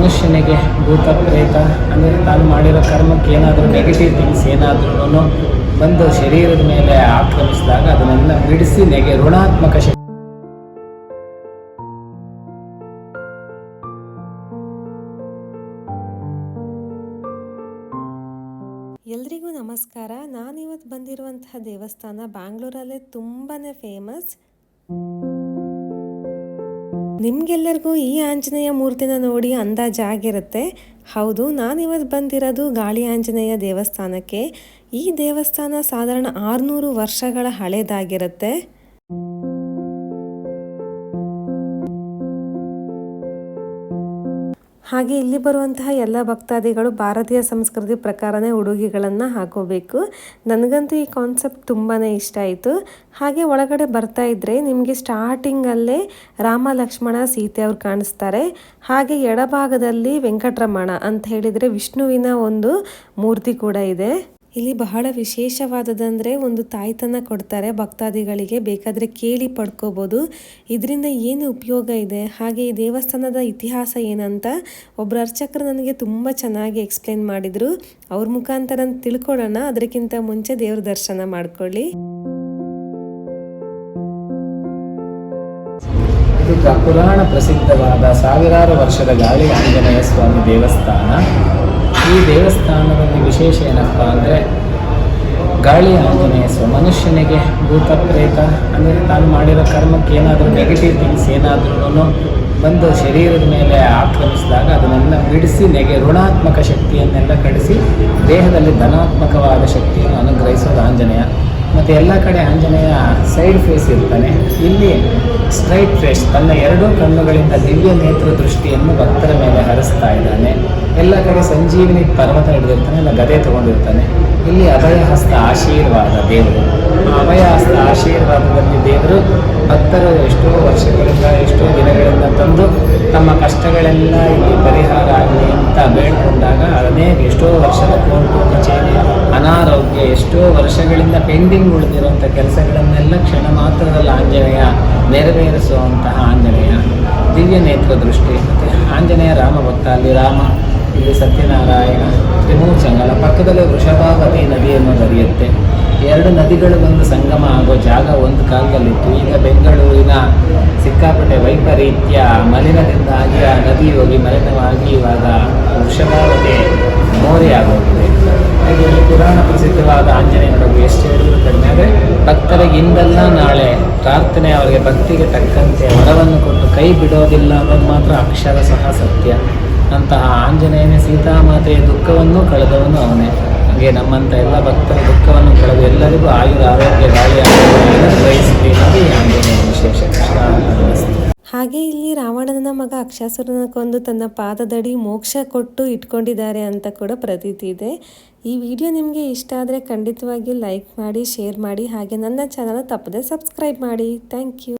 ಮನುಷ್ಯನಿಗೆ ಭೂತ ಪ್ರೇತ ಅಂದರೆ ತಾನು ಮಾಡಿರೋ ಕರ್ಮಕ್ಕೆ ಏನಾದರೂ ನೆಗೆಟಿವ್ ಥಿಂಗ್ಸ್ ಏನಾದ್ರೂ ಬಂದು ಶರೀರದ ಮೇಲೆ ಆಕ್ರಮಿಸಿದಾಗ ಅದನ್ನೆಲ್ಲ ಬಿಡಿಸಿ ಋಣಾತ್ಮಕ ಶಕ್ತಿ. ಎಲ್ರಿಗೂ ನಮಸ್ಕಾರ. ನಾನಿವತ್ತು ಬಂದಿರುವಂತಹ ದೇವಸ್ಥಾನ ಬ್ಯಾಂಗ್ಳೂರಲ್ಲೇ ತುಂಬಾ ಫೇಮಸ್. ನಿಮಗೆಲ್ಲರಿಗೂ ಈ ಆಂಜನೇಯ ಮೂರ್ತಿನ ನೋಡಿ ಅಂದಾಜಾಗಿರುತ್ತೆ. ಹೌದು, ನಾನಿವತ್ತು ಬಂದಿರೋದು ಗಾಳಿ ಆಂಜನೇಯ ದೇವಸ್ಥಾನಕ್ಕೆ. ಈ ದೇವಸ್ಥಾನ ಸಾಧಾರಣ 600 ವರ್ಷಗಳ ಹಳೇದಾಗಿರುತ್ತೆ. ಹಾಗೆ ಇಲ್ಲಿ ಬರುವಂತಹ ಎಲ್ಲ ಭಕ್ತಾದಿಗಳು ಭಾರತೀಯ ಸಂಸ್ಕೃತಿ ಪ್ರಕಾರನೇ ಉಡುಗೆಗಳನ್ನು ಹಾಕೋಬೇಕು. ನನಗಂತೂ ಈ ಕಾನ್ಸೆಪ್ಟ್ ತುಂಬಾ ಇಷ್ಟ ಆಯಿತು. ಹಾಗೆ ಒಳಗಡೆ ಬರ್ತಾ ಇದ್ರೆ ನಿಮಗೆ ಸ್ಟಾರ್ಟಿಂಗಲ್ಲೇ ರಾಮ ಲಕ್ಷ್ಮಣ ಸೀತೆ ಅವ್ರು ಕಾಣಿಸ್ತಾರೆ. ಹಾಗೆ ಎಡಭಾಗದಲ್ಲಿ ವೆಂಕಟರಮಣ ಅಂತ ಹೇಳಿದರೆ ವಿಷ್ಣುವಿನ ಒಂದು ಮೂರ್ತಿ ಕೂಡ ಇದೆ. ಇಲ್ಲಿ ಬಹಳ ವಿಶೇಷವಾದದಂದರೆ ಒಂದು ತಾಯ್ತನ ಕೊಡ್ತಾರೆ ಭಕ್ತಾದಿಗಳಿಗೆ, ಬೇಕಾದರೆ ಕೇಳಿ ಪಡ್ಕೋಬೋದು. ಇದರಿಂದ ಏನು ಉಪಯೋಗ ಇದೆ, ಹಾಗೆ ಈ ದೇವಸ್ಥಾನದ ಇತಿಹಾಸ ಏನಂತ ಒಬ್ಬರು ಅರ್ಚಕರು ನನಗೆ ತುಂಬ ಚೆನ್ನಾಗಿ ಎಕ್ಸ್ಪ್ಲೇನ್ ಮಾಡಿದರು. ಅವ್ರ ಮುಖಾಂತರ ತಿಳ್ಕೊಳ್ಳೋಣ. ಅದಕ್ಕಿಂತ ಮುಂಚೆ ದೇವ್ರ ದರ್ಶನ ಮಾಡ್ಕೊಳ್ಳಿ. ಇದು ಪುರಾಣ ಪ್ರಸಿದ್ಧವಾದ ಸಾವಿರಾರು ವರ್ಷದ ಗಾಳಿ ಆಂಜನೇಯ ಸ್ವಾಮಿ ದೇವಸ್ಥಾನ. ಈ ದೇವಸ್ಥಾನದಲ್ಲಿ ವಿಶೇಷ ಏನಪ್ಪ ಅಂದರೆ ಗಾಳಿ ಆಂಜನೇಯ ಸ್ವಾಮಿ ಮನುಷ್ಯನಿಗೆ ಭೂತ ಪ್ರೇತ ಅಂದರೆ ತಾನು ಮಾಡಿರೋ ಕರ್ಮಕ್ಕೆ ಏನಾದರೂ ನೆಗೆಟಿವ್ ಥಿಂಗ್ಸ್ ಏನಾದ್ರೂ ಬಂದು ಶರೀರದ ಮೇಲೆ ಆಕ್ರಮಿಸಿದಾಗ ಅದನ್ನೆಲ್ಲ ಬಿಡಿಸಿ ಋಣಾತ್ಮಕ ಶಕ್ತಿಯನ್ನೆಲ್ಲ ಕಳಿಸಿ ದೇಹದಲ್ಲಿ ಧನಾತ್ಮಕವಾದ ಶಕ್ತಿಯನ್ನು ಅನುಗ್ರಹಿಸೋದು ಆಂಜನೇಯ. ಮತ್ತು ಎಲ್ಲ ಕಡೆ ಆಂಜನೇಯ ಸೈಡ್ ಫೇಸ್ ಇರ್ತಾನೆ, ಇಲ್ಲಿ ಸ್ಟ್ರೈಟ್ ಫೇಸ್, ತನ್ನ ಎರಡೂ ಕಣ್ಣುಗಳಿಂದ ದಿವ್ಯ ನೇತ್ರ ದೃಷ್ಟಿಯನ್ನು ಭಕ್ತರ ಮೇಲೆ ಹರಿಸ್ತಾ ಇದ್ದಾನೆ. ಎಲ್ಲ ಕಡೆ ಸಂಜೀವಿನಿ ಪರ್ವತ ಹಿಡಿದಿರ್ತಾನೆ, ಇಲ್ಲ ಗದೆ ತಗೊಂಡಿರ್ತಾನೆ. ಇಲ್ಲಿ ಅಭಯ ಹಸ್ತ ಆಶೀರ್ವಾದ ದೇವರು. ಅಭಯ ಹಸ್ತ ಆಶೀರ್ವಾದದಲ್ಲಿ ದೇವರು ಭಕ್ತರು ಎಷ್ಟೋ ವರ್ಷಗಳಿಂದ ಎಷ್ಟೋ ದಿನಗಳಿಂದ ತಂದು ತಮ್ಮ ಕಷ್ಟಗಳೆಲ್ಲ ಇಲ್ಲಿ ಪರಿಹಾರ ಆಗಲಿ ಅಂತ ಬೇಡ್ಕೊಂಡಾಗ ಎಷ್ಟೋ ವರ್ಷದ ಕೋರ್ಟು ಕಚೇರಿ ಅನಾರೋಗ್ಯ ಎಷ್ಟೋ ವರ್ಷಗಳಿಂದ ಪೆಂಡಿಂಗ್ ಉಳಿದಿರುವಂಥ ಕೆಲಸಗಳನ್ನೆಲ್ಲ ಕ್ಷಣ ಮಾತ್ರದಲ್ಲಿ ಆಂಜನೇಯ ನೆರವೇರಿಸುವಂತಹ ಆಂಜನೇಯ ದಿವ್ಯ ನೇತ್ರ ದೃಷ್ಟಿ. ಮತ್ತು ಆಂಜನೇಯ ರಾಮ ಭಕ್ತ, ಅಲ್ಲಿ ರಾಮ, ಇಲ್ಲಿ ಸತ್ಯನಾರಾಯಣ, ತ್ರಿಮೂರ್ಚಂಗಲ, ಪಕ್ಕದಲ್ಲಿ ವೃಷಭಾವತಿ ನದಿ ಅನ್ನೋದು ಹರಿಯುತ್ತೆ. ಎರಡು ನದಿಗಳು ಬಂದು ಸಂಗಮ ಆಗೋ ಜಾಗ ಒಂದು ಕಾಲದಲ್ಲಿತ್ತು. ಈಗ ಬೆಂಗಳೂರಿನ ಸಿಕ್ಕಾಪಟ್ಟೆ ವೈಪರೀತ್ಯ ಮಲಿನದಿಂದಾಗಿ ಆ ನದಿ ಹೋಗಿ ಮಲಿನವಾಗಿ ಇವಾಗ ವೃಷಭಾವತಿ ಮೋರಿ ಆಗೋಗಿದೆ. ಹಾಗೆ ಇಲ್ಲಿ ಪುರಾಣ ಪ್ರಸಿದ್ಧವಾದ ಆಂಜನೇಯನೊಳಗೆ ಎಷ್ಟು ಹೇಳಿದ್ರು ಕಡಿಮೆ. ಆದರೆ ಭಕ್ತರಿಗೆ ಇಂದಲ್ಲ ನಾಳೆ ಪ್ರಾರ್ಥನೆ ಅವರಿಗೆ ಭಕ್ತಿಗೆ ತಕ್ಕಂತೆ ವರವನ್ನು ಕೊಟ್ಟು ಕೈ ಬಿಡೋದಿಲ್ಲ ಅನ್ನೋದು ಮಾತ್ರ ಅಕ್ಷರ ಸಹ ಸತ್ಯ. ಅಂತಹ ಆಂಜನೇಯನೇ ಸೀತಾಮಾತೆಯ ದುಃಖವನ್ನು ಕಳೆದವನು ಅವನೇ. ಹಾಗೆ ನಮ್ಮಂಥ ಎಲ್ಲ ಭಕ್ತರ ದುಃಖವನ್ನು ಕಳೆದು ಎಲ್ಲರಿಗೂ ಆಯುರ ಆರೋಗ್ಯ ಗಾಳಿ ಗ್ರಹಿಸಲಿ ಅನ್ನೋದು ಈ ಆಂಜನೇಯ ವಿಶೇಷ. ಹಾಗೆ ಇಲ್ಲಿ ರಾವಣನ ಮಗ ಅಕ್ಷಾಸುರನ ಕೊಂದು ತನ್ನ ಪಾದದಡಿ ಮೋಕ್ಷ ಕೊಟ್ಟು ಇಟ್ಕೊಂಡಿದ್ದಾರೆ ಅಂತ ಕೂಡ ಪ್ರತೀತಿ ಇದೆ. ಈ ವಿಡಿಯೋ ನಿಮಗೆ ಇಷ್ಟ ಆದರೆ ಖಂಡಿತವಾಗಿ ಲೈಕ್ ಮಾಡಿ, ಶೇರ್ ಮಾಡಿ, ಹಾಗೆ ನನ್ನ ಚಾನಲ್ ತಪ್ಪದೆ ಸಬ್ಸ್ಕ್ರೈಬ್ ಮಾಡಿ. Thank you.